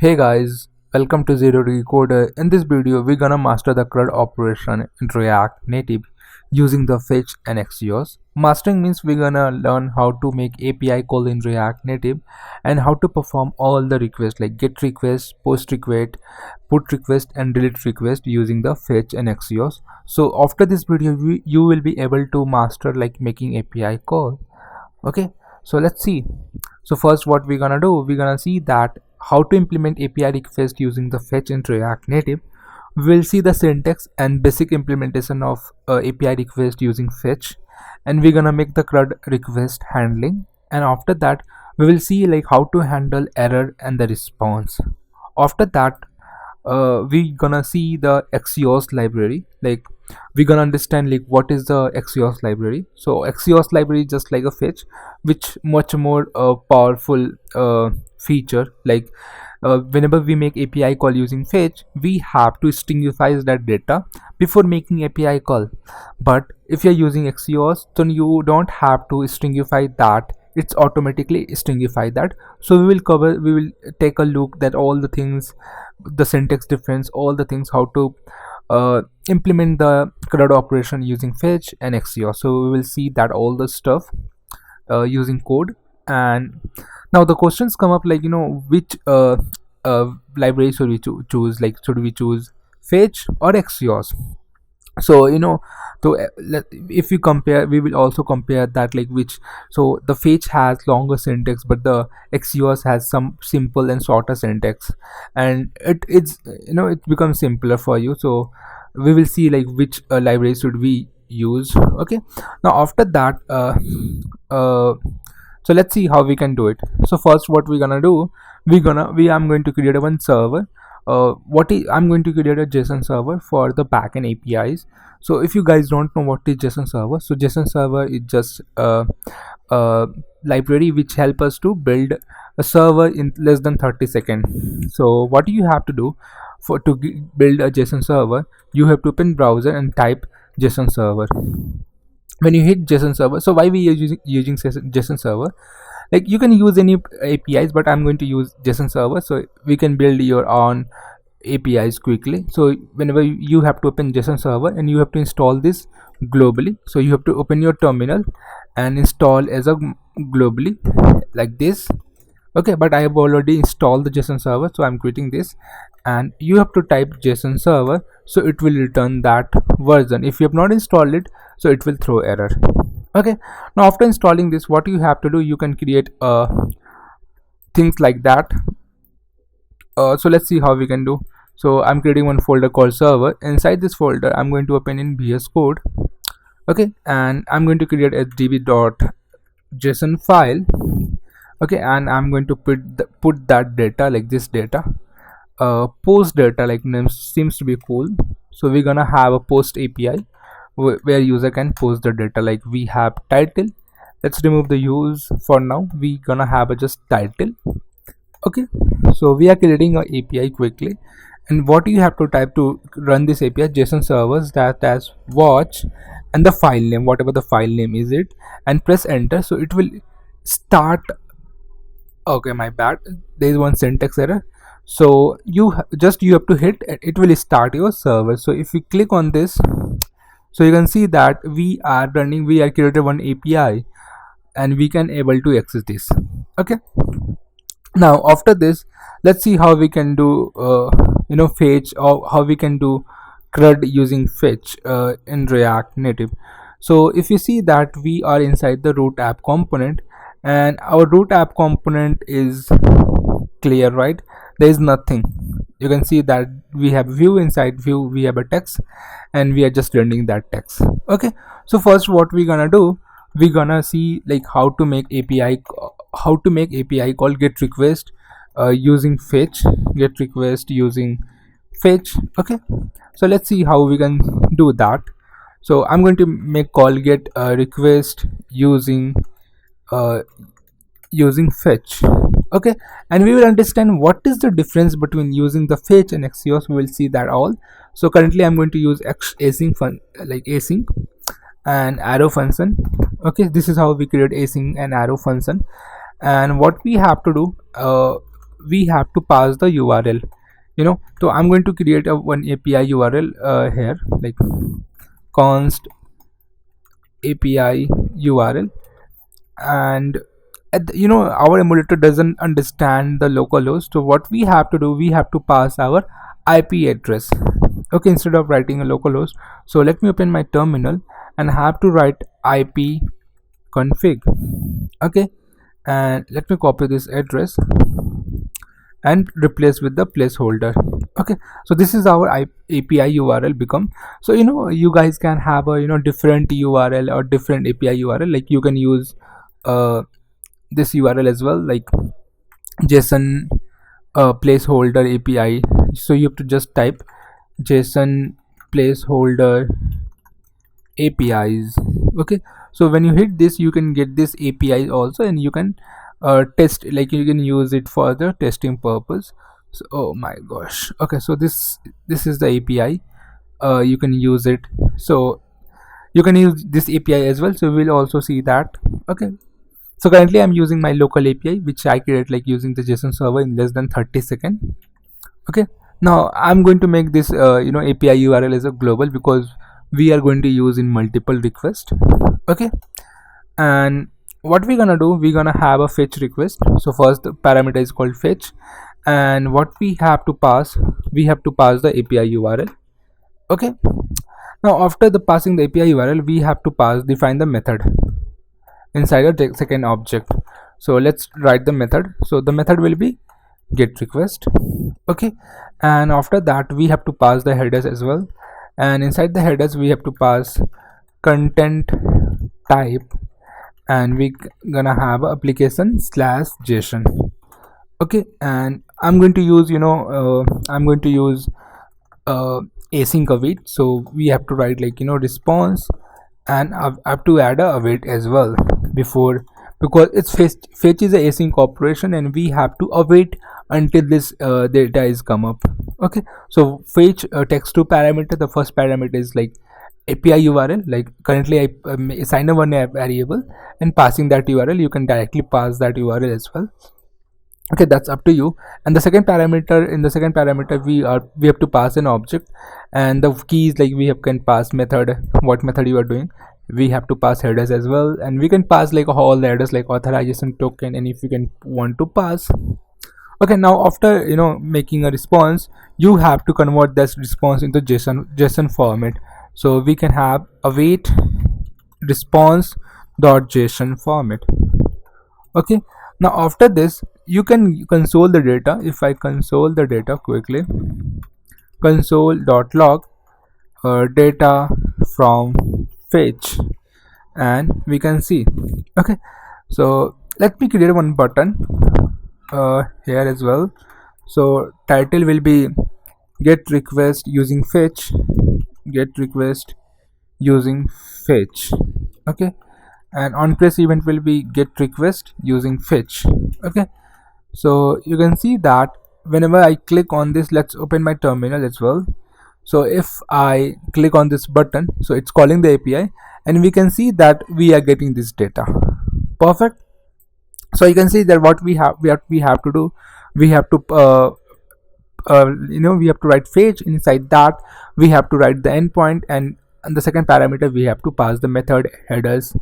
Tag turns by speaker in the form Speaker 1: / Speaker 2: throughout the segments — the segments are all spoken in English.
Speaker 1: Hey guys, welcome to Zero Decoder. In this video, we're gonna master the CRUD operation in React Native using the fetch and Axios. Mastering means we're gonna learn how to make API call in React Native and how to perform all the requests like get request, post request, put request, and delete request using the fetch and Axios. So after this video, you will be able to master like making API call. Okay, so let's see. So first what we're gonna do, we're gonna see that how to implement API request using the fetch in React Native. We'll see the syntax and basic implementation of API request using fetch, and we're gonna make the CRUD request handling, and after that we will see like how to handle error and the response. After that we gonna see the Axios library. Like we're gonna understand like what is the Axios library. So Axios library is just like a fetch, which much more powerful feature. Like whenever we make API call using fetch, we have to stringify that data before making API call. But if you're using Axios, then you don't have to stringify that. It's automatically stringify that. So we will take a look that all the things, the syntax difference, all the things, how to implement the CRUD operation using fetch and Axios. So we will see that all the stuff using code. And now the questions come up like, which library should we choose? Like, should we choose fetch or Axios? So if we compare, we will also compare that like which. So the fetch has longer syntax, but the Axios has some simple and shorter syntax, and it becomes simpler for you. So we will see like which library should we use. Okay, now after that uh, so let's see how we can do it. So first what we're gonna do, I'm going to create a one server. I'm going to create a JSON server for the backend APIs. So if you guys don't know what is JSON server, so JSON server is just a library which help us to build a server in less than 30 seconds. So what you have to do build a JSON server, you have to open browser and type JSON server. When you hit JSON server, so why we are using JSON server? Like you can use any APIs, but I'm going to use JSON server so we can build your own APIs quickly. So whenever you have to open JSON server and you have to install this globally, so you have to open your terminal and install as a globally like this. Okay, but I have already installed the JSON server, so I'm creating this, and you have to type JSON server, so it will return that version. If you have not installed it, so it will throw error. Okay, now after installing this, what you have to do, you can create things like that. So let's see how we can do. So I'm creating one folder called server. Inside this folder, I'm going to open in VS Code. Okay, and I'm going to create a db.json file. Okay, and I'm going to put that data like this data. Post data like name seems to be cool. So we're gonna have a post API where user can post the data. Like we have title. Let's remove the use for now. We gonna have a just title. Okay, so we are creating a API quickly, and what you have to type to run this API, JSON servers that as watch and the file name, whatever the file name is it, and press enter. So it will start. Okay, my bad, there is one syntax error. So you have to hit it will start your server. So if we click on this, so you can see that we are created one API and we can able to access this. Okay, now after this, let's see how we can do fetch, or how we can do CRUD using fetch in React Native. So if you see that we are inside the root app component, and our root app component is clear, right? There is nothing. You can see that we have view, inside view we have a text, and we are just rendering that text. Okay, so first what we're gonna do, we're gonna see like how to make API call get request using fetch, get request using fetch. Okay, so let's see how we can do that. So I'm going to make call get request using fetch. Okay, and we will understand what is the difference between using the fetch and Axios. We will see that all. So currently I'm going to use async and arrow function. Okay, this is how we create async and arrow function. And what we have to do, we have to pass the URL. So I'm going to create a one API URL here, like const API URL. And our emulator doesn't understand the localhost, so what we have to do, we have to pass our IP address, okay, instead of writing a localhost. So let me open my terminal and have to write IP config, okay, and let me copy this address and replace with the placeholder. Okay, so this is our API URL become. So you guys can have a different URL or different API URL, like you can use this URL as well, like JSON placeholder API. So you have to just type JSON placeholder APIs. Okay, so when you hit this, you can get this API also, and you can test, like you can use it for the testing purpose. So oh my gosh, okay, so this is the API. You can use it, so you can use this API as well, so we'll also see that. Okay, so currently I'm using my local API, which I create like using the JSON server in less than 30 seconds. Okay, now I'm going to make this API URL as a global, because we are going to use in multiple requests. Okay, and what we're gonna do, we're gonna have a fetch request. So first the parameter is called fetch, and what we have to pass, we have to pass the API URL. Okay, now after the passing the API URL, we have to define the method inside a second object. So let's write the method. So the method will be get request. Okay, and after that we have to pass the headers as well, and inside the headers we have to pass content type, and we gonna have application slash JSON. Okay, and I'm going to use async await. So we have to write like response, and I have to add a await as well before, because it's fetch is a async operation, and we have to await until this data is come up. Okay, so fetch text to parameter. The first parameter is like API URL, like currently I assign a one variable and passing that URL. You can directly pass that URL as well. Okay, that's up to you. And the second parameter, in the second parameter we have to pass an object, and the keys, like can pass method, what method you are doing. We have to pass headers as well, and we can pass like all the headers like authorization token, and if you can want to pass. Okay, now after making a response, you have to convert this response into JSON format. So we can have await response dot JSON format. Okay, now after this you can console the data. If I console the data quickly, console.log data from fetch, and we can see. Okay, so let me create one button here as well. So title will be get request using fetch, get request using fetch. Okay, and on press event will be get request using fetch. Okay, so you can see that whenever I click on this, let's open my terminal as well. So if I click on this button, so it's calling the API, and we can see that we are getting this data. Perfect. So you can see that what we have to do, we have to we have to write fetch. Inside that we have to write the endpoint, and the second parameter we have to pass the method headers,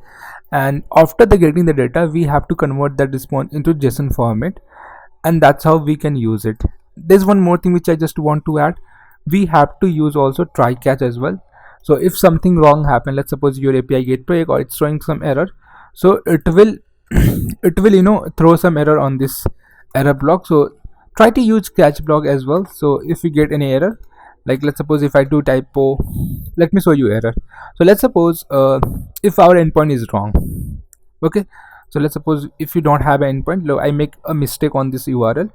Speaker 1: and after getting the data, we have to convert that response into JSON format, and that's how we can use it. There's one more thing which I just want to add. We have to use also try catch as well. So if something wrong happen, let's suppose your API get break or it's showing some error, so it will it will throw some error on this error block. So try to use catch block as well. So if you get any error, like let's suppose if I do typo, let me show you error. So let's suppose if our endpoint is wrong. Okay, so let's suppose if you don't have an endpoint, look, I make a mistake on this URL,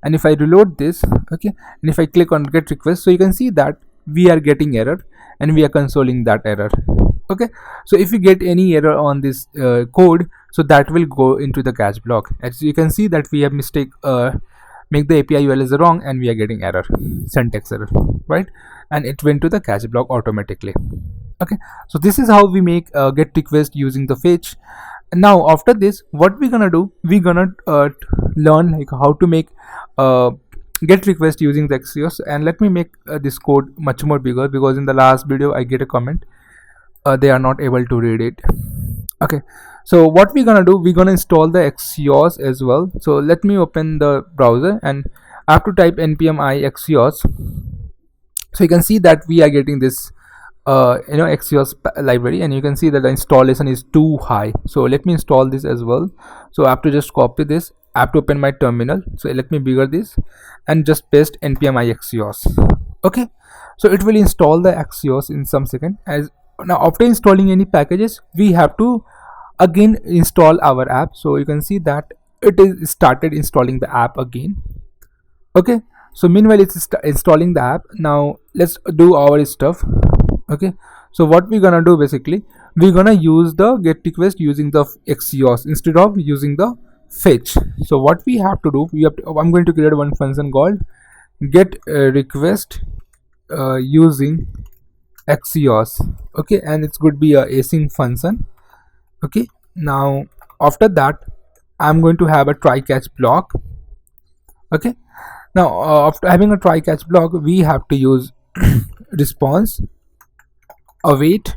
Speaker 1: and if I reload this, okay, and if I click on get request, so you can see that we are getting error, and we are consoling that error. Okay, so if you get any error on this code, so that will go into the catch block. As you can see that we have mistake, make the API URL is wrong, and we are getting error, syntax error, right? And it went to the catch block automatically. Okay, so this is how we make get request using the fetch. And now after this, what we're gonna do, we're gonna learn like how to make get request using the Axios. And let me make this code much more bigger, because in the last video I get a comment they are not able to read it. Okay, so what we're gonna do, we're gonna install the Axios as well. So let me open the browser, and I have to type npm I Axios. So you can see that we are getting this Axios library, and you can see that the installation is too high. So let me install this as well. So I have to just copy this. I have to open my terminal. So let me bigger this and just paste npm I Axios. Okay, so it will install the Axios in some second. As now, after installing any packages, we have to again install our app. So you can see that it is started installing the app again. Okay, so meanwhile it's installing the app. Now let's do our stuff. Okay, so what we're gonna do, basically we're gonna use the get request using the Axios instead of using the fetch. So what we have to do, I'm going to create one function called get request using Axios. Okay, and it's going to be a async function. Okay, now after that I'm going to have a try catch block. Okay, now after having a try catch block, we have to use response await.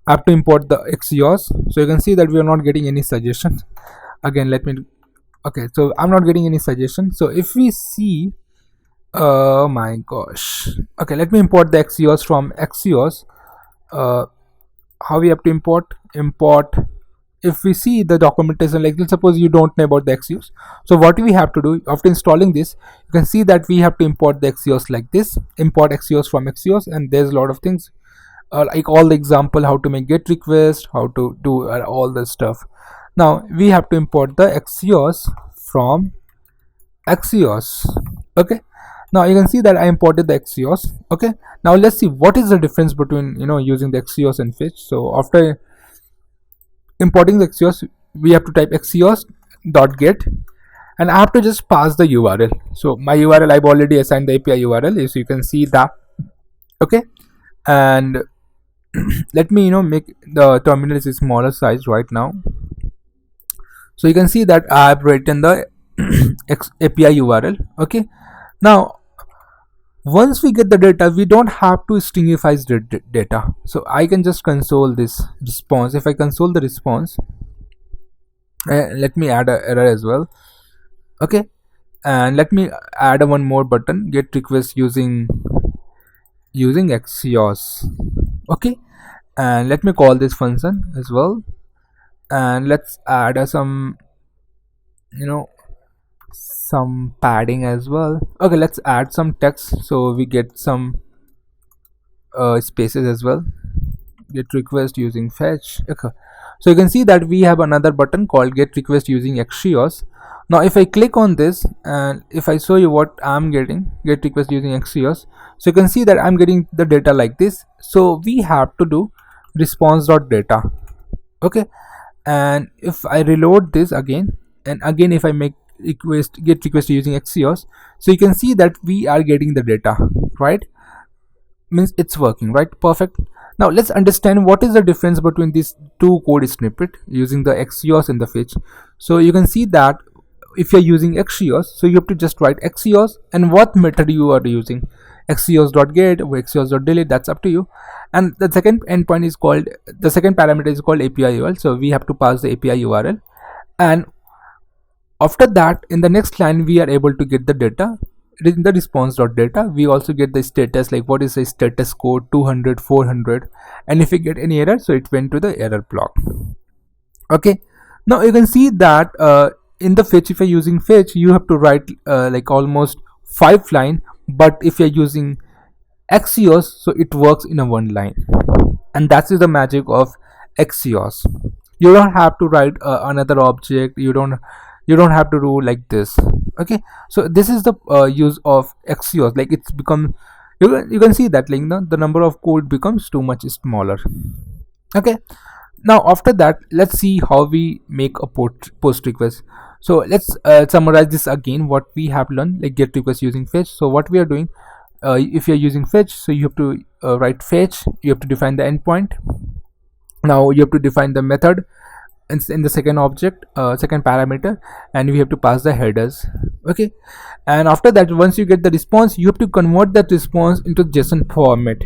Speaker 1: I have to import the Axios. So you can see that we are not getting any suggestion. Again, let me okay, so I'm not getting any suggestion. So if we see, oh my gosh, okay, let me import the Axios from Axios. How we have to import if we see the documentation, like let's suppose you don't know about the Axios. So what we have to do after installing this, you can see that we have to import the Axios like this, import Axios from Axios, and there's a lot of things like all the example how to make get request, how to do all the stuff. Now we have to import the Axios from Axios. Okay, now you can see that I imported the Axios. Okay, now let's see what is the difference between using the Axios and fetch. So after importing the Axios, we have to type axios.get, and I have to just pass the URL. So my URL, I've already assigned the API URL, so you can see that. Okay, and let me make the terminal is a smaller size right now. So you can see that I have written the API URL. Okay, now once we get the data, we don't have to stringify the data. So I can just console this response. If I console the response, let me add an error as well. Okay, and let me add one more button, get request using Axios. Okay, and let me call this function as well, and let's add some some padding as well. Okay, let's add some text so we get some spaces as well. Get request using fetch. Okay, so you can see that we have another button called get request using Axios. Now if I click on this, and if I show you what I'm getting, get request using Axios, so you can see that I'm getting the data like this. So we have to do response.data. Okay, and if I reload this again, and again if I make get request using Axios, so you can see that we are getting the data, right? Means it's working, right? Perfect. Now let's understand what is the difference between these two code snippet using the Axios and the fetch. So you can see that if you're using Axios, so you have to just write Axios and what method you are using, Axios.get or Axios.delete, that's up to you. And the second endpoint is called, the second parameter is called API URL. So we have to pass the API URL, and after that in the next line we are able to get the data in the response.data. We also get the status, like what is the status code 200 400, and if we get any error, so it went to the error block. Okay, now you can see that in the fetch, if you're using fetch, you have to write like almost 5 line, but if you're using Axios, so it works in a 1 line, and that is the magic of Axios. You don't have to write another object, you don't have to do like this. Okay, so this is the use of Axios. Like it's become, you can see that like the number of code becomes too much smaller. Okay, now after that let's see how we make a post request. So let's summarize this again, what we have learned, like get request using fetch. So what we are doing, if you're using fetch, so you have to write fetch, you have to define the endpoint. Now you have to define the method in the second object, second parameter, and we have to pass the headers. Okay, and after that, once you get the response, you have to convert that response into JSON format.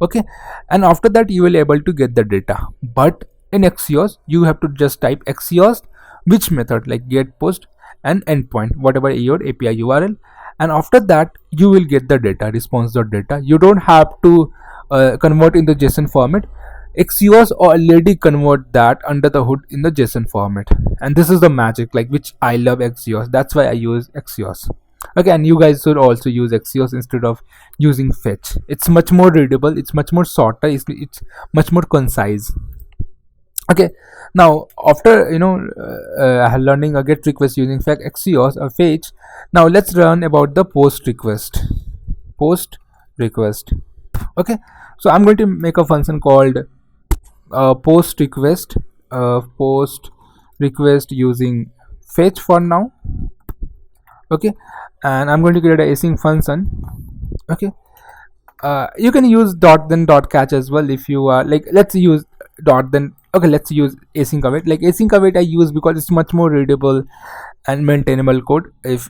Speaker 1: Okay, and after that you will able to get the data. But in Axios you have to just type Axios which method, like get, post and endpoint, whatever your API URL, and after that you will get the data, response.data. You don't have to convert in the JSON format. Axios already convert that under the hood in the JSON format, and this is the magic, like, which I love Axios. That's why I use Axios. Okay, and you guys should also use Axios instead of using fetch. It's much more readable, it's much more shorter, it's much more concise. Okay, now after learning a get request using Axios or fetch, now let's learn about the post request. Post request. Okay, so I'm going to make a function called post request, post request using fetch for now. Okay, and I'm going to create a async function. Okay, you can use dot then dot catch as well if you are like, let's use dot then. Okay, let's use async await. Like async await I use because it's much more readable and maintainable code. If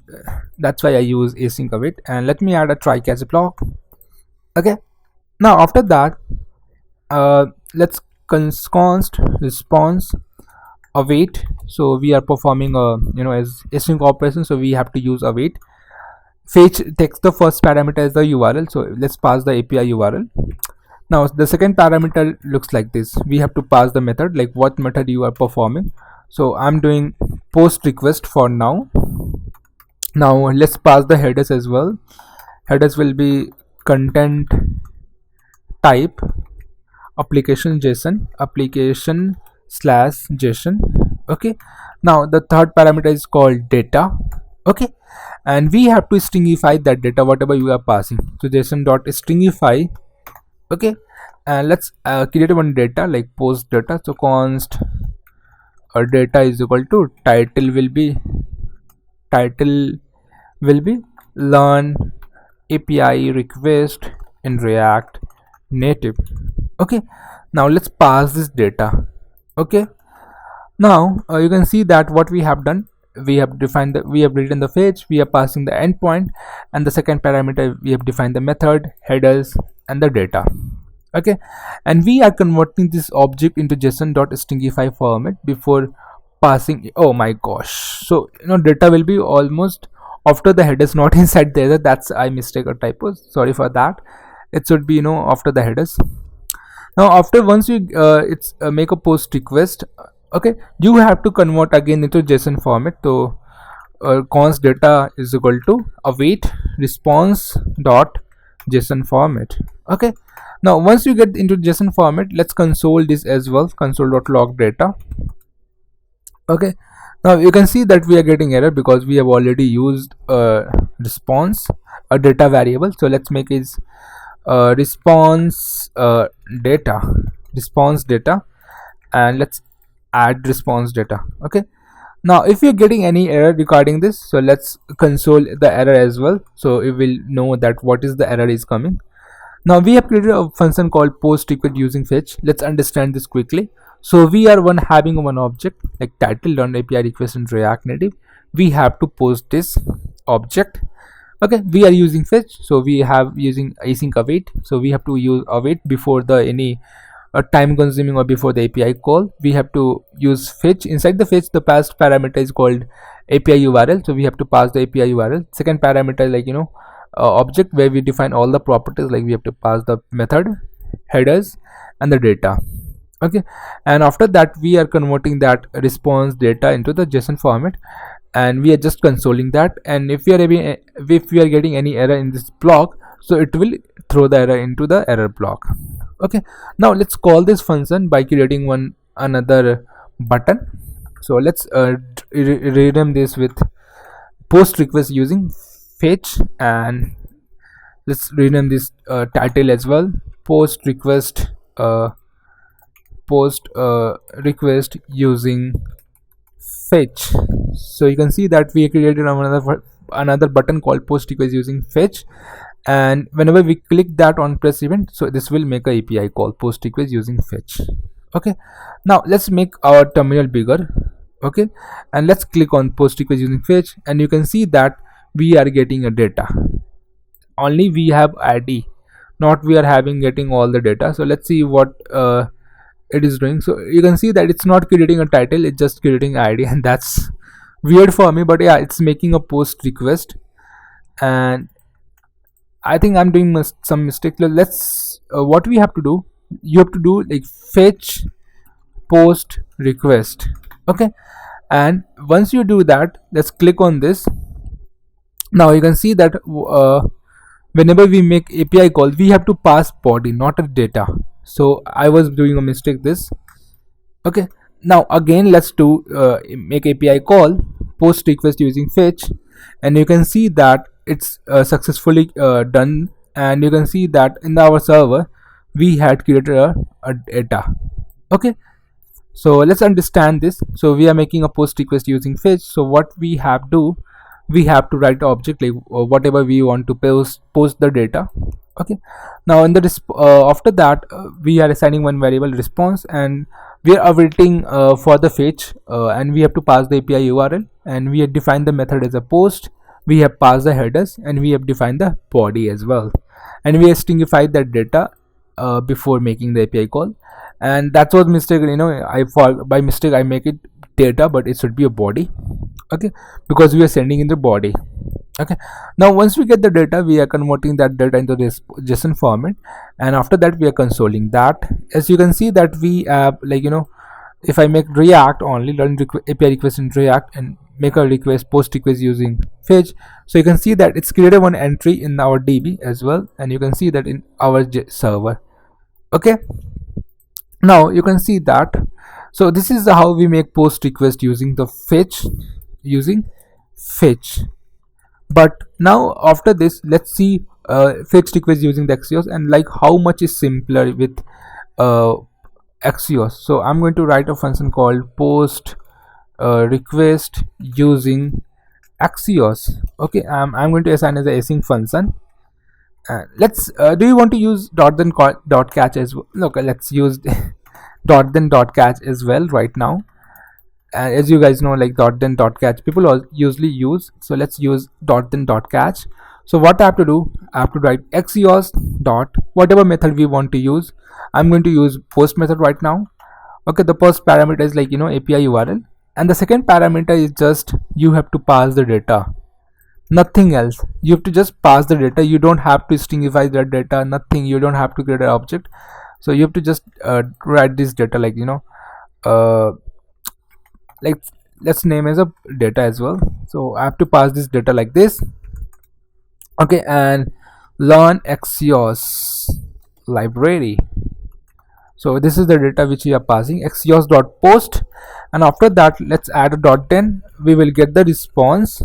Speaker 1: that's why I use async await. And let me add a try catch block. Okay, now after that, let's const response await. So we are performing a as async operation, so we have to use await. Fetch takes the first parameter as the URL, so let's pass the API URL. Now the second parameter looks like this. We have to pass the method, like what method you are performing. So I'm doing post request for now. Now let's pass the headers as well. Headers will be content type application JSON, application slash JSON. Okay, now the third parameter is called data. Okay, and we have to stringify that data, whatever you are passing. So JSON dot stringify. Okay, and let's create one data, like post data. So const data is equal to title will be learn API request in React Native. Okay, now let's pass this data. Okay, now you can see that what we have done, we have written the fetch, we are passing the endpoint, and the second parameter we have defined the method, headers and the data. Okay, and we are converting this object into JSON.stringify format before passing. Oh my gosh, so data will be almost after the headers, not inside the header. That's I mistake or typo, sorry for that. It should be after the headers. Now after once you make a post request, okay, you have to convert again into JSON format. So const data is equal to await response dot JSON format. Okay, now once you get into JSON format, let's console this as well, console.log data. Okay, now you can see that we are getting error because we have already used response, a data variable. So let's make it response data, and let's add response data. Okay, now if you're getting any error regarding this, so let's console the error as well, so it will know that what is the error is coming. Now we have created a function called post request using fetch. Let's understand this quickly. So we are having one object like title learn API request in React Native. We have to post this object. Okay, we are using fetch, so we have using async await. So we have to use await before the any time consuming or before the API call. We have to use fetch. Inside the fetch, the passed parameter is called API URL, so we have to pass the API URL. Second parameter, like object where we define all the properties, like we have to pass the method, headers and the data. Okay, and after that we are converting that response data into the JSON format, and we are just consoling that. And if we are getting any error in this block, so it will throw the error into the error block. Okay, now let's call this function by creating another button. So let's rename this with post request using fetch, and let's rename this title as well, post request using fetch. So you can see that we created another button called post request using fetch, and whenever we click that on press event, so this will make a API call post request using fetch. Okay, now let's make our terminal bigger. Okay, and let's click on post request using fetch, and you can see that we are getting a data. Only we have id, not we are having getting all the data. So let's see what it is doing. So you can see that it's not creating a title, it's just creating id and that's weird for me, but yeah, it's making a post request. And I think I'm doing some mistake. Let's what we have to do, you have to do like fetch post request. Okay, and once you do that, let's click on this. Now you can see that whenever we make API call, we have to pass body, not a data. So I was doing a mistake this. Okay, now again let's do make API call post request using fetch, and you can see that it's successfully done. And you can see that in our server we had created a data. Okay, so let's understand this. So we are making a post request using fetch. So what we have do, we have to write object like whatever we want to post the data. Okay, now in the after that we are assigning one variable response, and we are awaiting for the fetch, and we have to pass the API URL, and we have defined the method as a post. We have passed the headers, and we have defined the body as well, and we have stingified that data before making the API call. And that was mistake, I by mistake I make it data, but it should be a body. Okay, because we are sending in the body. Okay, now once we get the data, we are converting that data into this JSON format, and after that we are consoling that. As you can see that we have if I make React only, learn API request in React and make a request post request using fetch, so you can see that it's created one entry in our DB as well, and you can see that in our server. Okay, now you can see that. So this is how we make post request using the fetch. But now after this, let's see fetch request using the Axios, and like how much is simpler with uh, Axios. So I'm going to write a function called post request using Axios. Okay, I'm going to assign as a async function. Let's do you want to use dot catch as well? Look, let's use dot catch as well right now. As you guys know, like dot catch people usually use. So let's use dot catch. So what I have to do, I have to write Axios dot whatever method we want to use. I'm going to use post method right now. Okay, the first parameter is API URL, and the second parameter is just you have to pass the data, nothing else. You have to just pass the data. You don't have to stringify that data, nothing. You don't have to create an object. So you have to just write this data uh, like let's name as a data as well. So I have to pass this data like this. Okay, and learn Axios library. So this is the data which we are passing, Axios.post, and after that let's add a .10. We will get the response.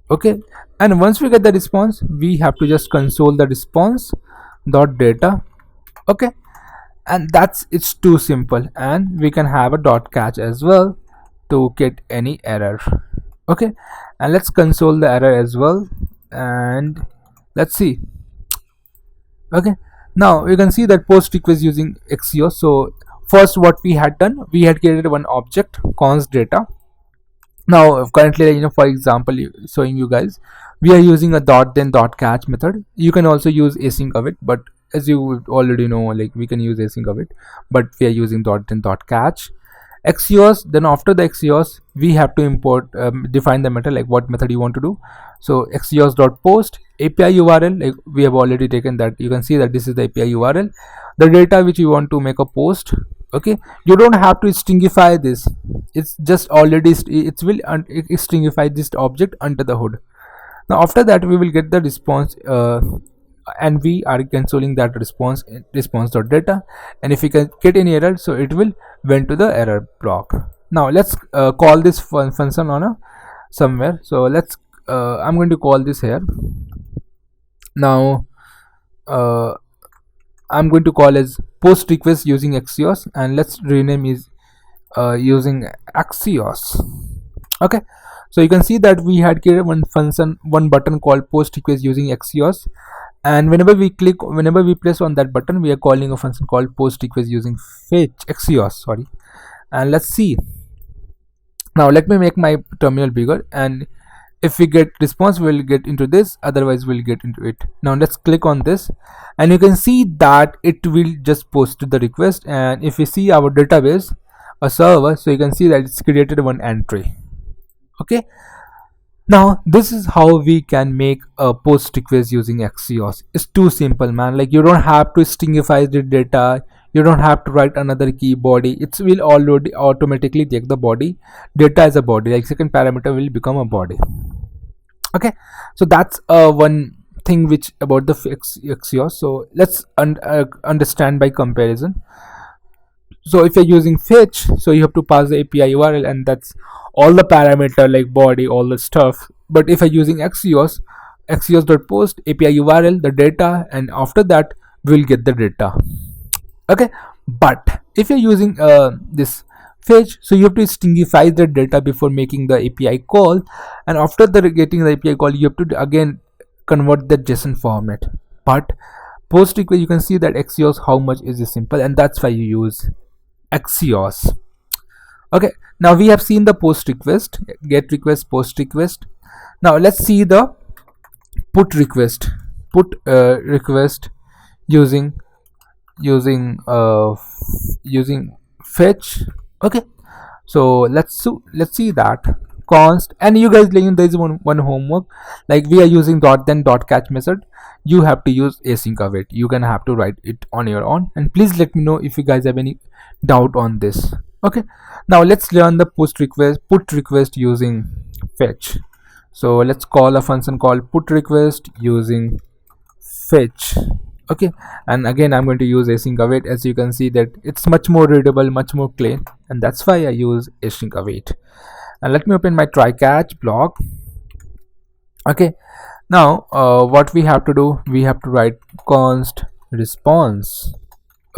Speaker 1: Okay, and once we get the response, we have to just console the response dot data. Okay, and it's too simple, and we can have a dot catch as well to get any error. Okay, and let's console the error as well, and let's see. Okay, now you can see that post request using Axios. So first what we had done, we had created one object const data. Now currently, for example, showing you guys, we are using a dot catch method. You can also use async of it, but as you already know, like we can use async of it, but we are using dot catch. Axios, then after the Axios we have to import define the method, like what method you want to do. So Axios.post API URL, like we have already taken that. You can see that this is the API URL, the data which you want to make a post. Okay, you don't have to stringify this, it's just already it will stringify this object under the hood. Now after that we will get the response, and we are consoling that response.data, and if we can get any error, so it will went to the error block. Now let's call this function on a somewhere. So let's I'm going to call this here. Now I'm going to call as post request using Axios, and let's rename is using Axios. Okay, so you can see that we had created one function, one button called post request using Axios, and whenever we press on that button, we are calling a function called post request using fetch Axios, sorry. And let's see. Now let me make my terminal bigger, and if we get response, we'll get into this, otherwise we'll get into it. Now let's click on this, and you can see that it will just post the request. And if we see our database, a server, so you can see that it's created one entry. Okay, now this is how we can make a post request using Axios. It's too simple, man. Like, you don't have to stringify the data, you don't have to write another key body. It will already automatically take the body data as a body, like second parameter will become a body. Okay, so that's one thing which about the Axios. So let's understand by comparison. So if you're using fetch, so you have to pass the API URL, and that's all the parameter like body, all the stuff. But if you're using Axios, Axios.post API URL, the data, and after that we'll get the data. Okay, but if you're using this fetch, so you have to stringify the data before making the API call, and after the getting the API call, you have to again convert the JSON format. But post request, you can see that Axios how much is simple, and that's why you use Axios. Okay, now we have seen the post request, get request, post request. Now let's see the put request. Put request using fetch. Okay, so let's see that const. And you guys, like, there is one homework, like we are using then catch method. You have to use async await. You gonna have to write it on your own, and please let me know if you guys have any doubt on this. Okay, now let's learn the put request using fetch. So let's call a function called put request using fetch. Okay, and again I'm going to use async await. As you can see that it's much more readable, much more clean, and that's why I use async await. And let me open my try catch block. Okay, now what we have to do, we have to write const response.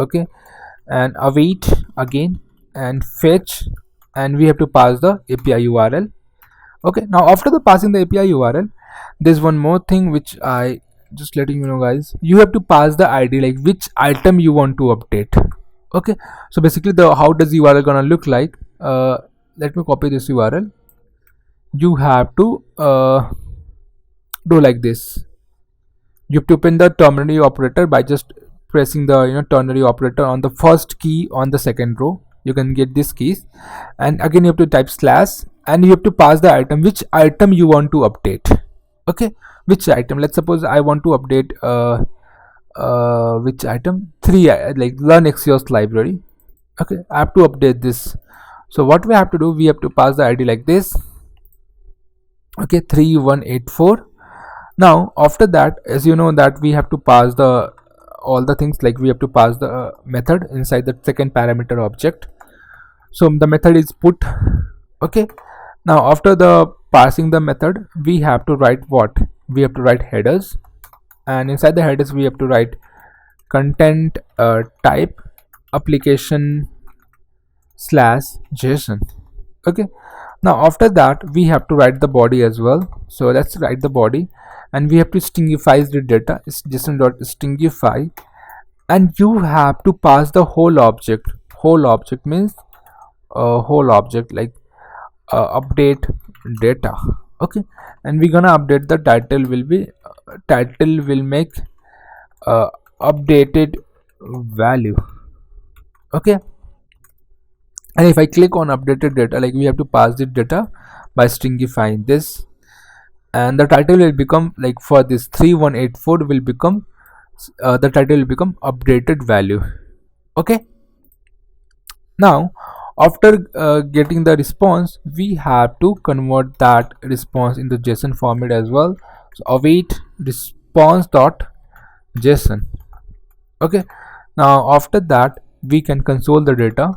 Speaker 1: Okay, and await again, and fetch, and we have to pass the API URL. Okay, now after the passing the API URL, there's one more thing which I just letting you know, guys. You have to pass the ID, like which item you want to update. Okay, so basically the how does the URL gonna look like. Let me copy this URL. You have to do like this. You have to open the ternary operator by just pressing the ternary operator on the first key on the second row. You can get these keys, and again you have to type slash, and you have to pass the item, which item you want to update. Okay, which item. Let's suppose I want to update which item, 3, like learn Axios library. Okay, I have to update this. So what we have to do, we have to pass the ID like this. Okay, 3184. Now after that, as you know that we have to pass the all the things, like we have to pass the method inside the second parameter object. So the method is put. Okay, now after the passing the method, we have to write what? We have to write headers, and inside the headers we have to write content type application / JSON. Okay, now after that we have to write the body as well. So let's write the body, and we have to stringify the data. It's JSON.stringify, and you have to pass the whole object. Whole object means whole object, like update data. Okay, and we're gonna update the title will be title will make updated value. Okay, and if I click on updated data, like we have to pass the data by stringifying this, and the title will become, like for this 3184 will become the title will become updated value. Okay, now after getting the response, we have to convert that response into JSON format as well. So await response dot JSON. Okay, now after that we can console the data,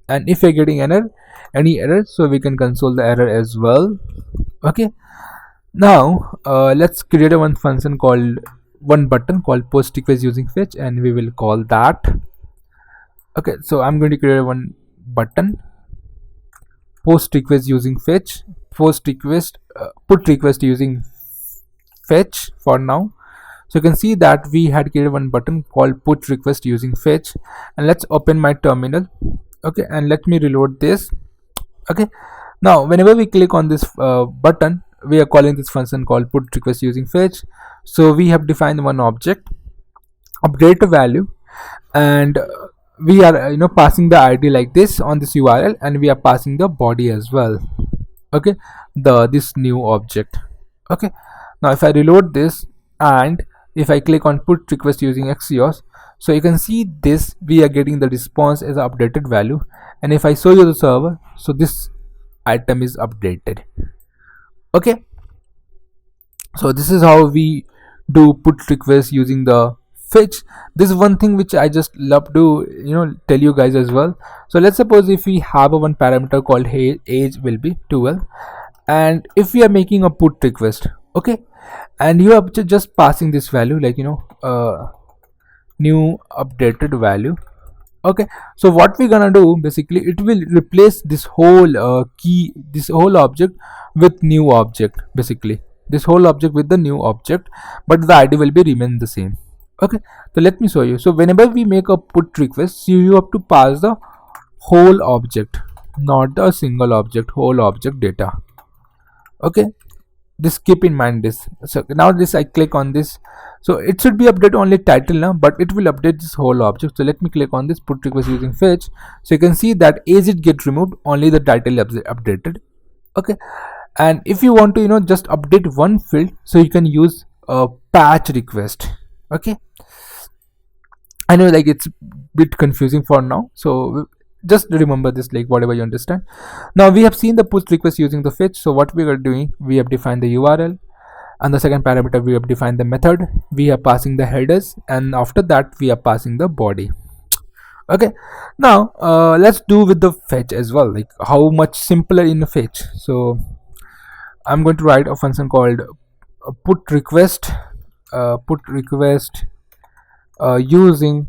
Speaker 1: and if you're getting any error, so we can console the error as well. Okay, now let's create a one function called one button called post request using fetch, and we will call that. Okay, so I'm going to create one button post request using fetch, post request put request using fetch for now. So you can see that we had created one button called put request using fetch. And let's open my terminal. Okay, and let me reload this. Okay, now whenever we click on this button, we are calling this function called put request using fetch. So we have defined one object, update a value, and we are passing the id like this on this url, and we are passing the body as well. Okay, this new object. Okay, now if I reload this, and if I click on put request using Axios, so you can see this, we are getting the response as updated value. And if I show you the server, so this item is updated. Okay, so this is how we do put request using the fetch. This is one thing which I just love to tell you guys as well. So let's suppose if we have a one parameter called age will be 12, and if we are making a put request, okay, and you are just passing this value like new updated value. Okay, so what we're gonna do, basically it will replace this whole this whole object with new object, basically this whole object with the new object, but the id will be remain the same. Okay, so let me show you. So whenever we make a put request, you have to pass the whole object, not the single object, whole object data. Okay, this keep in mind this. So now this I click on this, so it should be update only title now, but it will update this whole object. So let me click on this put request using fetch. So you can see that as it get removed, only the title updated. Okay, and if you want to just update one field, so you can use a patch request. Okay, I know like it's a bit confusing for now, so just remember this, like whatever you understand. Now we have seen the put request using the fetch. So what we are doing, we have defined the url, and the second parameter we have defined the method, we are passing the headers, and after that we are passing the body. Okay, now let's do with the fetch as well, like how much simpler in the fetch. So I'm going to write a function called put request using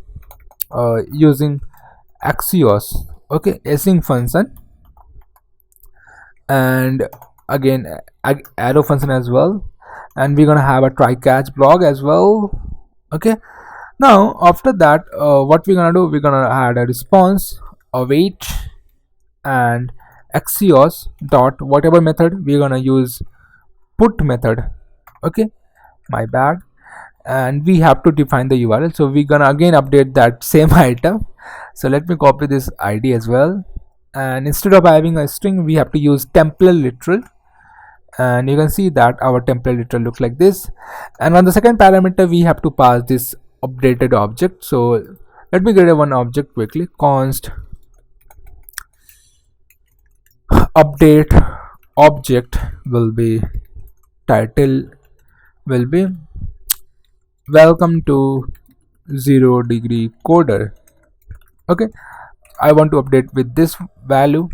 Speaker 1: Axios. Okay, async function, and again arrow function as well, and we're gonna have a try catch block as well. Okay, now after that what we're gonna do, we're gonna add a response, await, and Axios dot whatever method we're gonna use, put method. Okay, my bad. And we have to define the url, so we're gonna again update that same item. So let me copy this id as well, and instead of having a string, we have to use template literal, and you can see that our template literal looks like this. And on the second parameter, we have to pass this updated object. So let me create one object quickly, const update object will be title will be welcome to 0 degree coder. Okay, I want to update with this value.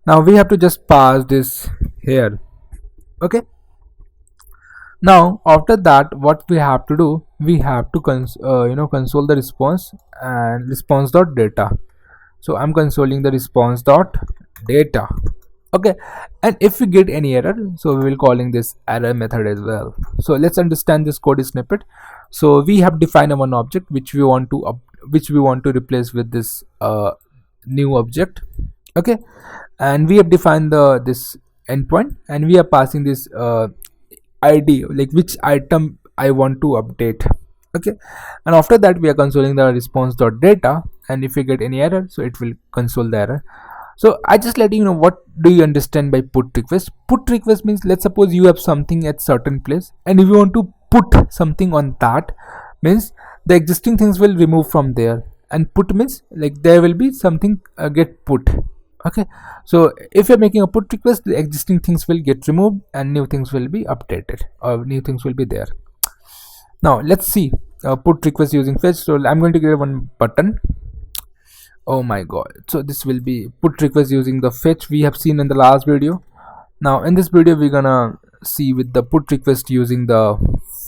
Speaker 1: Now we have to just pass this here. Okay, now after that what we have to do, we have to console the response and response dot data. So I'm consoling the response dot data. Okay, and if we get any error, so we will calling this error method as well. So let's understand this code snippet. So we have defined one object which we want to replace with this new object. Okay, and we have defined this endpoint, and we are passing this id, like which item I want to update. Okay, and after that we are consoling the response dot data, and if we get any error, so it will console the error. So I just let you know what do you understand by put request. Put request means, let's suppose you have something at certain place, and if you want to put something on that, means the existing things will remove from there, and put means like there will be something get put. Okay, so if you're making a put request, the existing things will get removed and new things will be updated, or new things will be there. Now let's see put request using fetch. So I'm going to create one button. Oh my god, so this will be put request using the fetch we have seen in the last video. Now in this video we're gonna see with the put request using the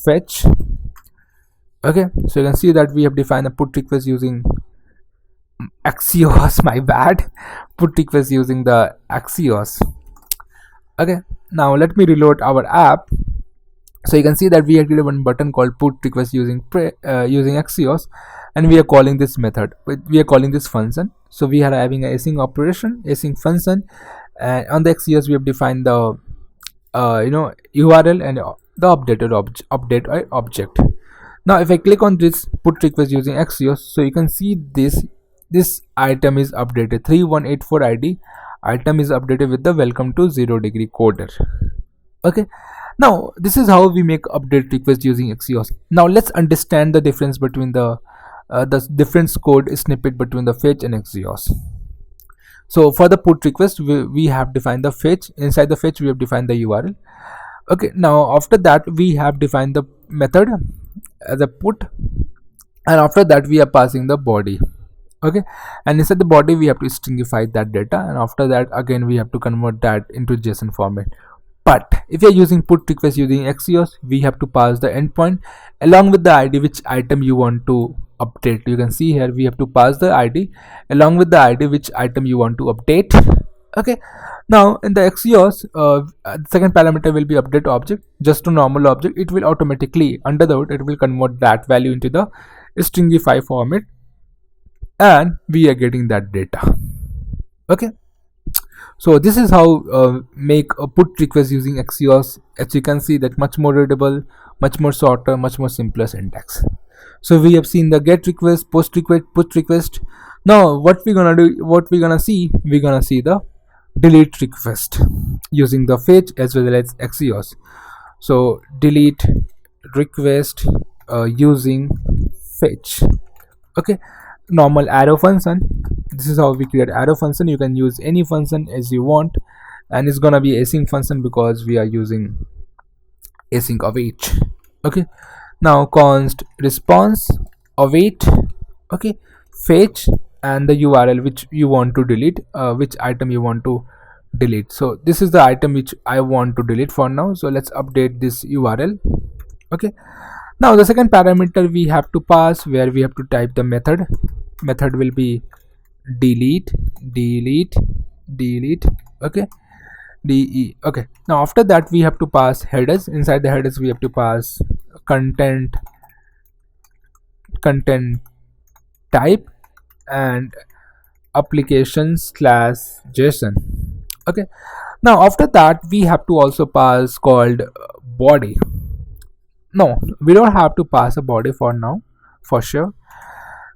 Speaker 1: fetch. Okay, so you can see that we have defined a put request using Axios. My bad, put request using the Axios. Okay, now let me reload our app. So you can see that we have created one button called put request using Axios, and we are calling this method. We are calling this function. So we are having a async operation, async function, and on the Axios we have defined the URL and the update object. Now if I click on this put request using Axios, so you can see this item is updated. 3184 ID item is updated with the welcome to 0 degree coder. Okay, now this is how we make update request using Axios. Now let's understand the difference between the difference code snippet between the fetch and Axios. So for the put request, we have defined the fetch. Inside the fetch we have defined the URL. Okay, now after that we have defined the method as a put, and after that we are passing the body. Okay, and inside the body we have to stringify that data, and after that again we have to convert that into JSON format. But if you're using put request using Axios, we have to pass the endpoint along with the ID which item you want to update. You can see here we have to pass the ID along with the ID which item you want to update. Okay, now in the Axios, the second parameter will be update object. Just to normal object, it will automatically under the hood it will convert that value into the stringify format, and we are getting that data. Okay, so this is how make a put request using Axios. As you can see, that much more readable, much more shorter, much more simpler syntax. So we have seen the get request, post request, put request. Now what we're gonna do, what we're gonna see the delete request using the fetch as well as Axios. So delete request using fetch. Okay, normal arrow function. This is how we create arrow function. You can use any function as you want, and it's gonna be async function because we are using async await. Okay, now const response await. Okay, fetch and the URL which you want to delete, which item you want to delete. So this is the item which I want to delete for now, so let's update this URL. Okay, now the second parameter we have to pass, where we have to type the method. Method will be delete. Okay, de. Okay, now after that we have to pass headers. Inside the headers we have to pass content type and application/JSON. Okay, now after that we have to also pass called body. No, we don't have to pass a body for now, for sure.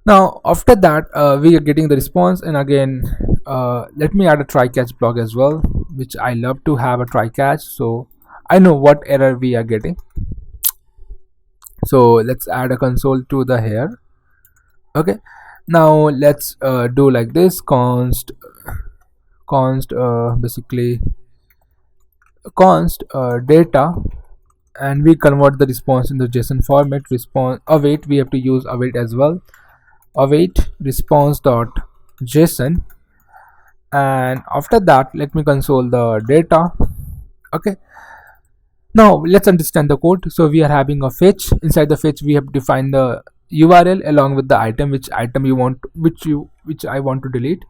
Speaker 1: Now after that we are getting the response, and again let me add a try catch block as well, which I love to have a try catch, so I know what error we are getting. So let's add a console to the here. Okay, now let's do like this: const basically const data, and we convert the response in the JSON format. Response await, we have to use await as well. Await response dot JSON, and after that let me console the data. Okay, now let's understand the code. So we are having a fetch. Inside the fetch we have defined the URL along with the item, which item you want, which I want to delete.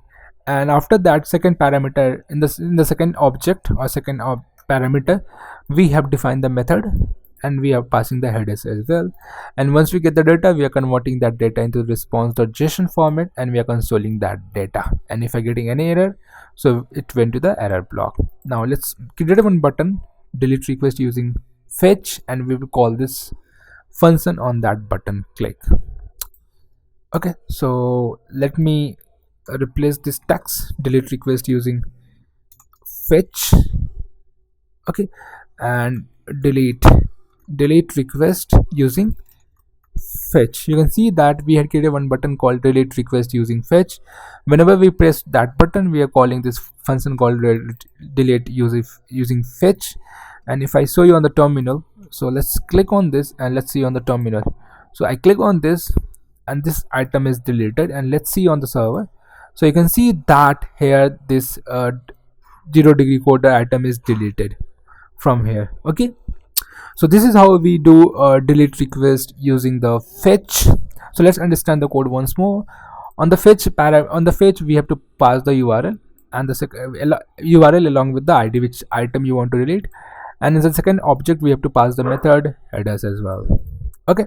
Speaker 1: And after that, second parameter in the second object or second parameter, we have defined the method, and we are passing the headers as well. And once we get the data, we are converting that data into response.json format, and we are consoling that data. And if I'm getting any error, so it went to the error block. Now let's create one button, delete request using fetch, and we will call this function on that button click. Okay, so let me replace this text, delete request using fetch. Okay, and delete request using fetch. You can see that we had created one button called delete request using fetch. Whenever we press that button, we are calling this function called delete using fetch. And if I show you on the terminal, so let's click on this and let's see on the terminal. So I click on this and this item is deleted, and let's see on the server. So you can see that here this 0 degree coder item is deleted from here. Okay, so this is how we do delete request using the fetch. So let's understand the code once more. On the fetch we have to pass the URL and the URL along with the ID which item you want to delete, and in the second object we have to pass the method headers as well. Okay,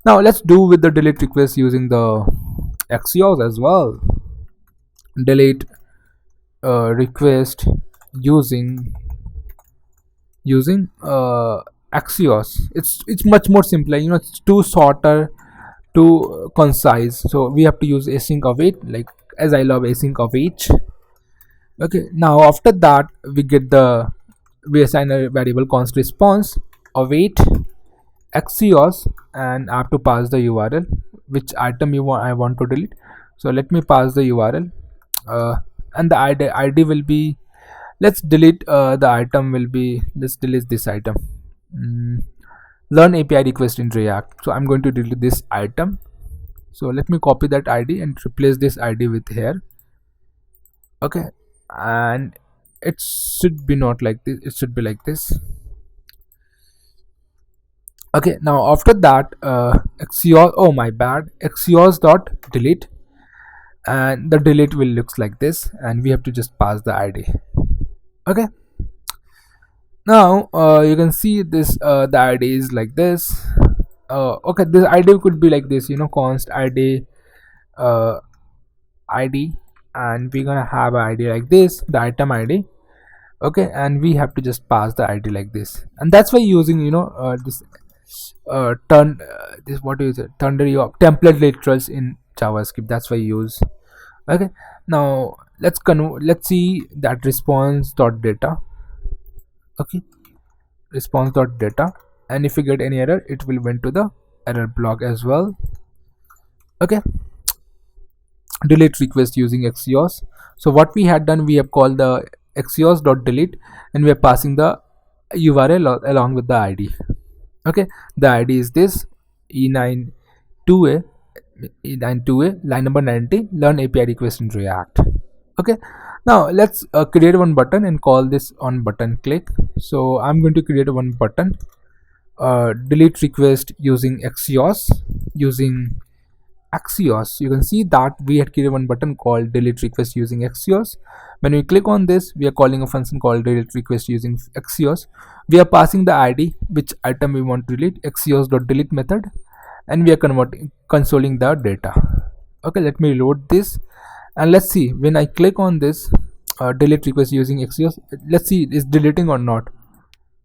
Speaker 1: now let's do with the delete request using the Axios as well. Delete request using Axios. It's much more simpler, you know, it's too shorter, too concise, so we have to use async await, like as I love async await. Okay, now after that we assign a variable const response await Axios, and I have to pass the URL which item I want to delete. So let me pass the URL, and the ID will be, let's delete the item will be, let's delete this item. Learn API request in React. So I'm going to delete this item. So let me copy that ID and replace this ID with here. Okay, and it should be not like this, it should be like this. Okay, now after that Axios, oh my bad, Axios dot delete, and the delete will looks like this, and we have to just pass the ID. Okay, now you can see this, the ID is like this. Okay, this ID could be like this, you know, const ID ID, and we're gonna have an ID like this, the item ID. Okay, and we have to just pass the ID like this, and that's why using, you know, this this, what is it, thunder your template literals in JavaScript, that's why you use. Okay, now let's see that response dot data. Okay, response dot data, and if you get any error it will went to the error block as well. Okay, delete request using Axios. So what we had done, we have called the Axios dot delete, and we are passing the URL along with the ID. Okay, the ID is this E92A, line number 90, learn API request in React. Okay, now let's create one button and call this on button click. So I'm going to create one button, delete request using Axios. You can see that we had created one button called delete request using Axios. When we click on this, we are calling a function called delete request using Axios. We are passing the ID which item we want to delete, Axios.delete method, and we are consoling the data. Okay, let me load this, and let's see when I click on this delete request using Axios, let's see is deleting or not.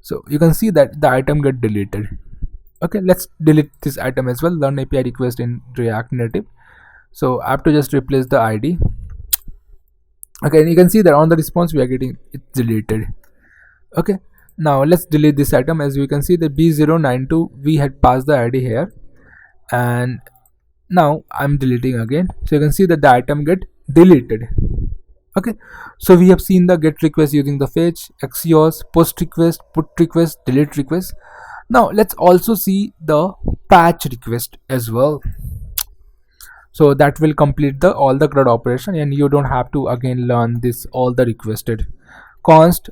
Speaker 1: So you can see that the item get deleted. Okay, let's delete this item as well, learn API request in React Native. So I have to just replace the ID. Okay, and you can see that on the response we are getting it deleted. Okay, now let's delete this item. As we can see, the B092 we had passed the ID here, and now I'm deleting again, so you can see that the item get deleted. Okay, so we have seen the get request using the fetch, Axios, post request, put request, delete request. Now let's also see the patch request as well. So that will complete all the CRUD operation, and you don't have to again learn this all the requested. Const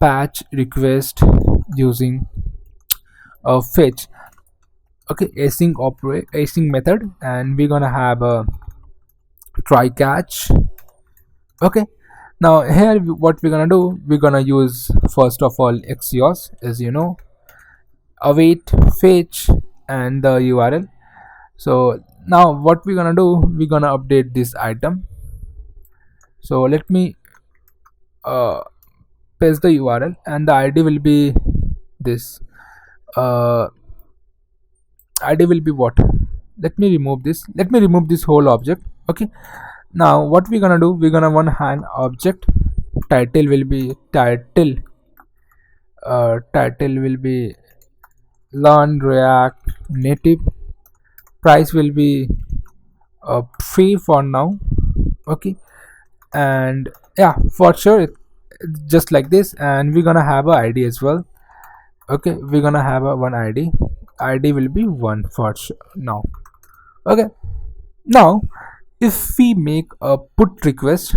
Speaker 1: patch request using fetch. Okay, async method, and we're gonna have a try catch. Okay, now here what we're gonna do, we're gonna use first of all Axios, as you know, await, fetch, and the URL. So now what we're gonna do, we're gonna update this item. So let me paste the URL, and the ID will be this. ID will be what? Let me remove this. Let me remove this whole object. Okay, now what we're gonna do, we're gonna one hand object, title will be title will be learn React Native, price will be free for now. Okay, and yeah, for sure just like this, and we're gonna have a ID as well. Okay, we're gonna have a one ID will be 1 for sure now. Okay, now if we make a put request,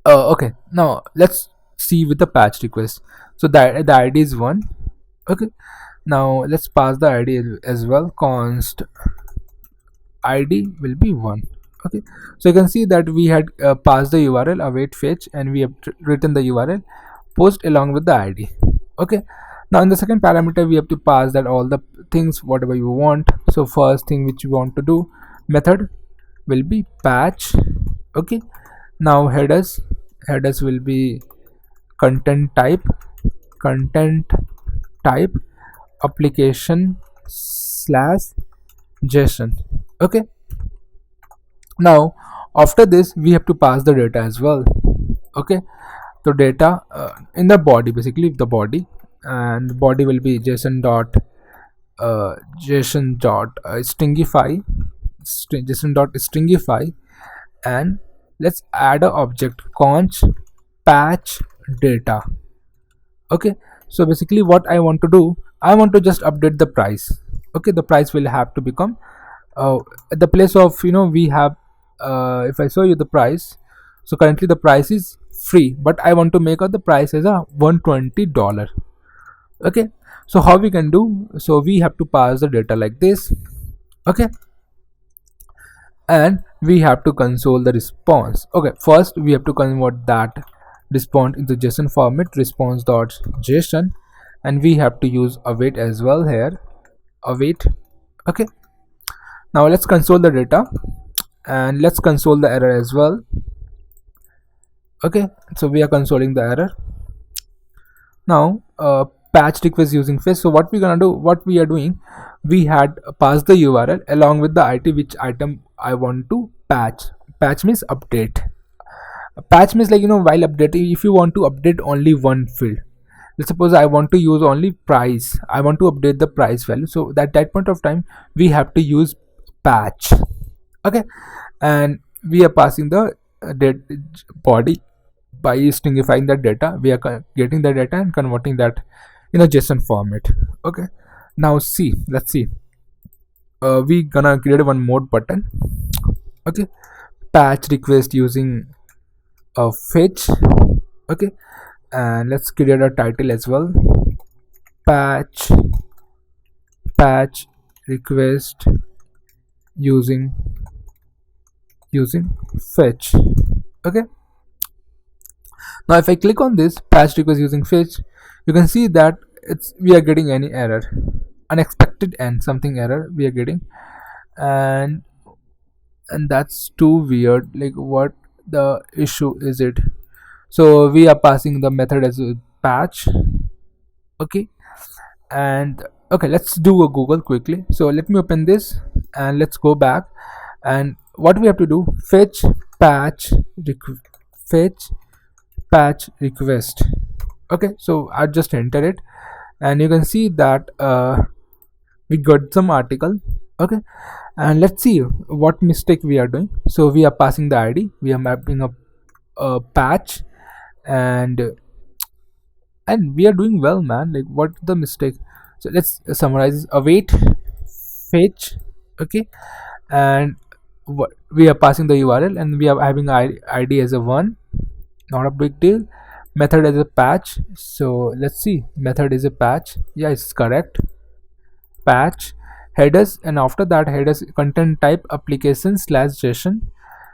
Speaker 1: okay, now let's see with the patch request. So the ID is 1. Okay, now let's pass the ID as well, const ID will be 1. Okay, so you can see that we had passed the URL await fetch, and we have written the URL post along with the id. Okay, now in the second parameter we have to pass that all the things whatever you want. So first thing which you want to do, method will be patch. Okay, now headers will be content type, content type application slash json. Okay, now after this we have to pass the data as well. Okay, so data in the body, basically the body, and body will be json dot stringify, json dot stringify, and let's add a object const patch data. Okay, so basically what I want to do, I want to just update the price. Okay, the price will have to become at the place of, we have, if I show you the price, so currently the price is free, but I want to make out the price as a $120. Okay, so how we can do, so we have to pass the data like this. Okay, and we have to console the response. Okay, first we have to convert that response into json format, response.json, and we have to use await as well here, await. Okay, now let's console the data and let's console the error as well. Okay, so we are consoling the error. Now patch request using fetch. So what we're gonna do, what we are doing, we had passed the url along with the it which item I want to patch. Patch means update. Patch means, like, while updating, if you want to update only one field, let's suppose I want to use only price, I want to update the price value, so at that point of time we have to use patch. Okay, and we are passing the body by stringifying that data. We are getting the data and converting that in a json format. Okay, now see, let's see, we gonna create one more button. Okay, patch request using a fetch. Okay, and let's create a title as well, patch request using fetch. Okay, now if I click on this patch request using fetch, you can see that we are getting any error, unexpected and something error we are getting, and that's too weird. Like, what the issue is it? So we are passing the method as a patch. Okay, and okay, let's do a google quickly. So let me open this and let's go back, and what we have to do, fetch fetch patch request. Okay, so I just enter it and you can see that we got some article. Okay, and let's see what mistake we are doing. So we are passing the id, we are mapping up a patch, and we are doing well, man. Like, what the mistake? So let's summarize. Await fetch. Okay, and what we are passing the url and we are having id as a 1, not a big deal. Method as a patch, so let's see, method is a patch, yeah, it's correct. Patch headers, and after that headers content type application slash json,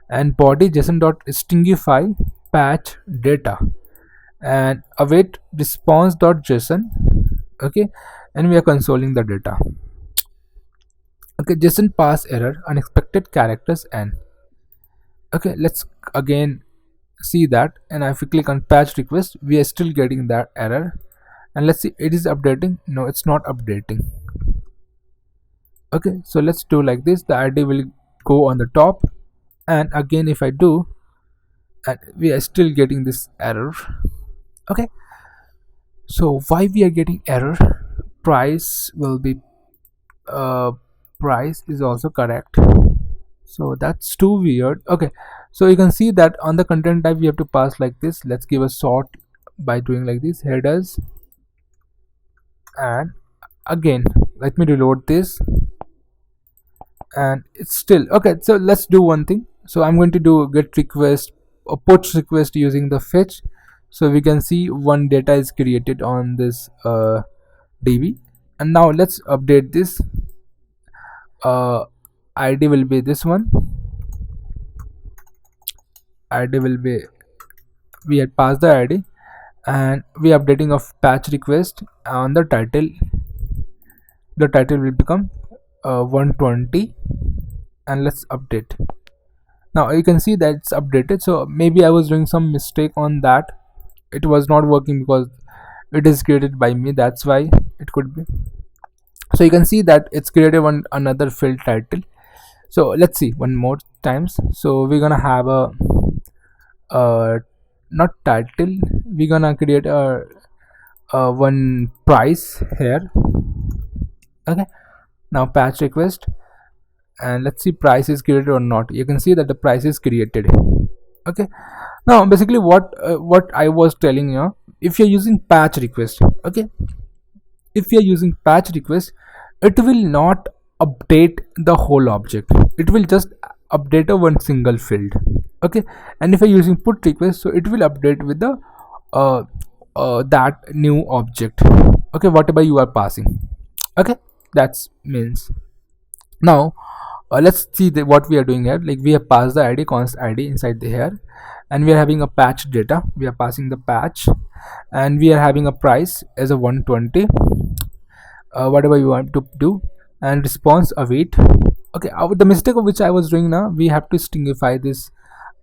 Speaker 1: and body json dot stringify patch data, and await response dot json. Okay, and we are consoling the data. Okay, json pass error, unexpected characters, and okay, let's again see that, and if we click on patch request we are still getting that error, and let's see, it is updating. No, it's not updating. Okay, so let's do like this, the id will go on the top, and again if I do, and we are still getting this error. Okay, so why we are getting error? Price will be price is also correct, so that's too weird. Okay, so you can see that on the content type we have to pass like this. Let's give a sort by doing like this, headers, and again let me reload this, and it's still okay. So let's do one thing. So I'm going to do get request or put request using the fetch, so we can see one data is created on this db. And now let's update this. id will be this one, id will be, we had passed the id, and we are updating of patch request on the title. The title will become 120, and let's update. Now you can see that it's updated. So maybe I was doing some mistake on that. It was not working because it is created by me, that's why it could be. So you can see that it's created one another field title. So let's see one more times. So we're gonna have a not title, we're gonna create a one price here. Okay, now patch request, and let's see price is created or not. You can see that the price is created. Okay, now basically what I was telling you, if you're using patch request, okay, if you're using patch request, it will not update the whole object, it will just update a one single field. Okay, and if you're using put request, so it will update with the uh, that new object, okay, whatever you are passing. Okay, that's means. Now let's see what we are doing here. Like we have passed the id const id inside the here, and we are having a patch data, we are passing the patch, and we are having a price as a 120, whatever you want to do, and response await. Okay, the mistake of which I was doing, now we have to stringify this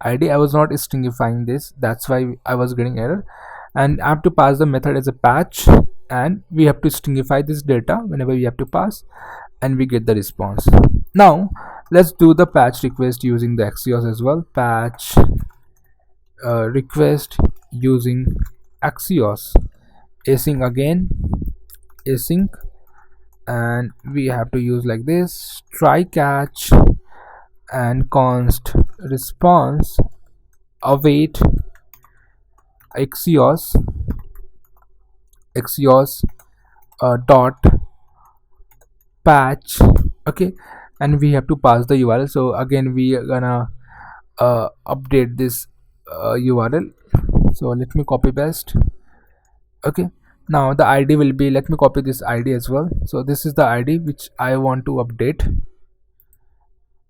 Speaker 1: id. I was not stringifying this, that's why I was getting error, and I have to pass the method as a patch, and we have to stringify this data whenever we have to pass, and we get the response. Now let's do the patch request using the Axios as well. Patch request using Axios, async again, async, and we have to use like this try catch and const response await Axios dot patch. Okay, and we have to pass the URL. So again we are gonna update this URL. So let me copy paste. Okay, now the id will be, let me copy this id as well. So this is the id which I want to update.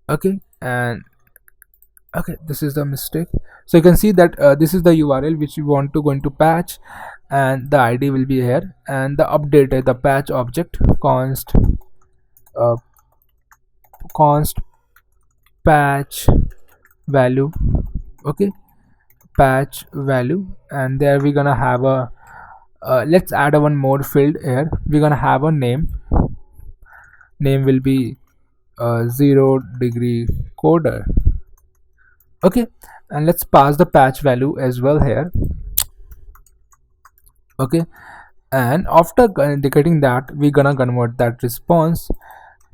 Speaker 1: Okay, and okay, this is the mistake. So you can see that this is the URL which we want to go into patch, and the id will be here, and the update the patch object const const patch value. Okay, patch value, and there we're gonna have a let's add a one more field here. We're gonna have a name will be 0 degree coder. Okay, and let's pass the patch value as well here. Okay, and after getting that, we're gonna convert that response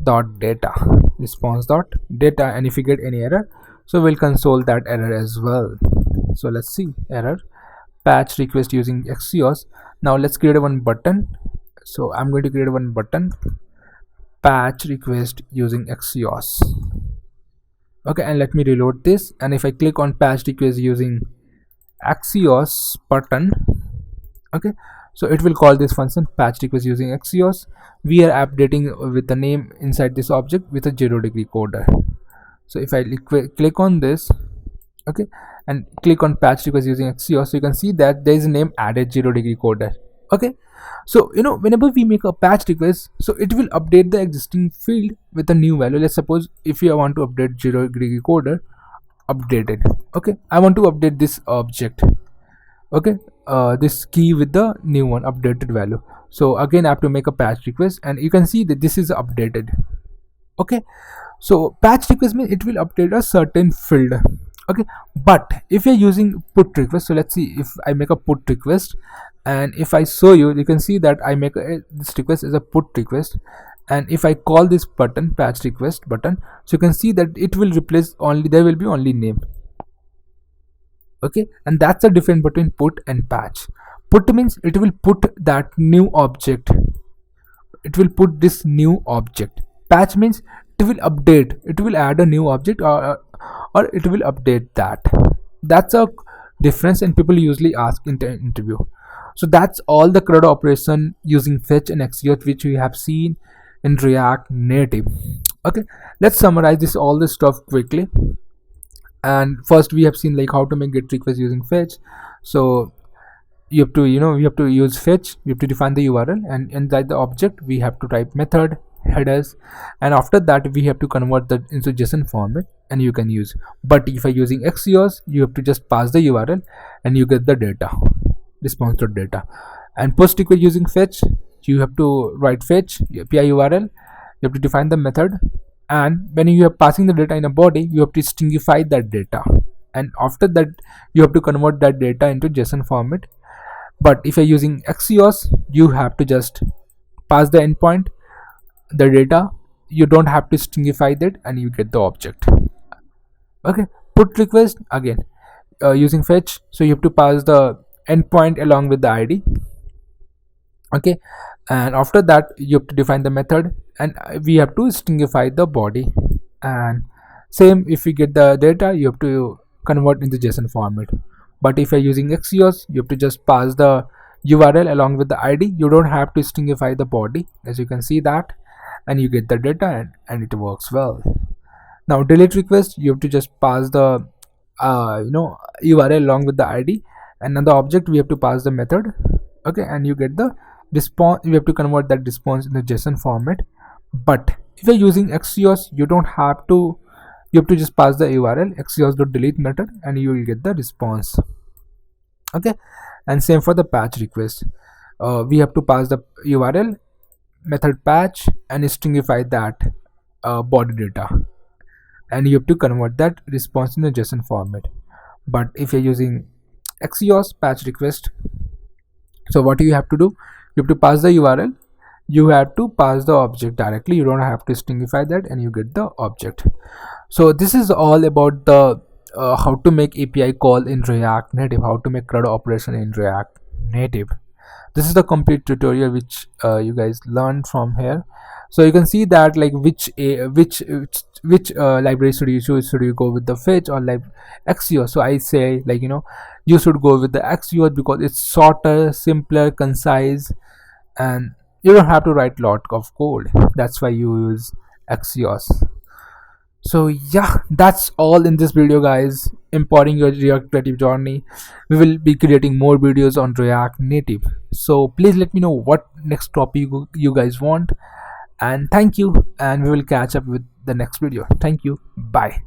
Speaker 1: dot data, and if you get any error, so we'll console that error as well. So let's see error, patch request using Axios. Now let's create one button. So I'm going to create one button, patch request using Axios. Okay, and let me reload this, and if I click on patch request using Axios button, okay, so it will call this function patch request using Axios. We are updating with the name inside this object with a 0 degree coder. So if I click on this, okay, and click on patch request using Axios, so you can see that there is a name added 0 degree coder. Okay, so whenever we make a patch request, so it will update the existing field with a new value. Let's suppose if you want to update 0 degree coder updated. Okay, I want to update this object. Okay, this key with the new one updated value. So again I have to make a patch request, and you can see that this is updated. Okay, so patch request means it will update a certain field. Okay, but if you're using put request, so let's see if I make a put request, and if I show you, you can see that I make this request is a put request, and if I call this button patch request button, so you can see that it will replace only, there will be only name. Okay, and that's the difference between put and patch. Put means it will put that new object, it will put this new object. Patch means it will update, it will add a new object, or it will update that. That's a difference, and people usually ask in the interview. So that's all the CRUD operation using fetch and Axios which we have seen in React Native. Okay, let's summarize this all this stuff quickly. And first we have seen like how to make get request using fetch. So you have to we have to use fetch. We have to define the URL, and inside the object we have to type method headers, and after that we have to convert that into JSON format and you can use. But if you're using Axios, you have to just pass the URL and you get the data, response to data. And post request using fetch, you have to write fetch API URL, you have to define the method, and when you are passing the data in a body, you have to stringify that data, and after that you have to convert that data into JSON format. But if you're using Axios, you have to just pass the endpoint the data, you don't have to stringify that, and you get the object. Okay, put request again using fetch, so you have to pass the endpoint along with the ID. Okay, and after that you have to define the method, and we have to stringify the body. And same, if you get the data, you have to convert into JSON format. But if you're using Axios, you have to just pass the URL along with the ID, you don't have to stringify the body, as you can see that, and you get the data, and it works well. Now delete request, you have to just pass the URL along with the ID, and on the object we have to pass the method. Okay, and you get the response. You have to convert that response in the JSON format. But if you're using Axios, you don't have to, you have to just pass the URL axios.delete method and you will get the response. Okay, and same for the patch request. We have to pass the URL method patch and stringify that body data, and you have to convert that response in the JSON format. But if you're using Axios patch request, so what you have to do, you have to pass the URL, you have to pass the object directly, you don't have to stringify that, and you get the object. So this is all about the how to make API call in React Native, how to make CRUD operation in React Native. This is the complete tutorial which you guys learned from here. So you can see that like which library should you choose. Should you go with the fetch or like Axios? So I say, like, you should go with the Axios because it's shorter, simpler, concise, and you don't have to write lot of code. That's why you use Axios. So yeah, that's all in this video, guys. Empowering your React Native journey. We will be creating more videos on React Native, so please let me know what next topic you guys want. And thank you, and we will catch up with the next video. Thank you, bye.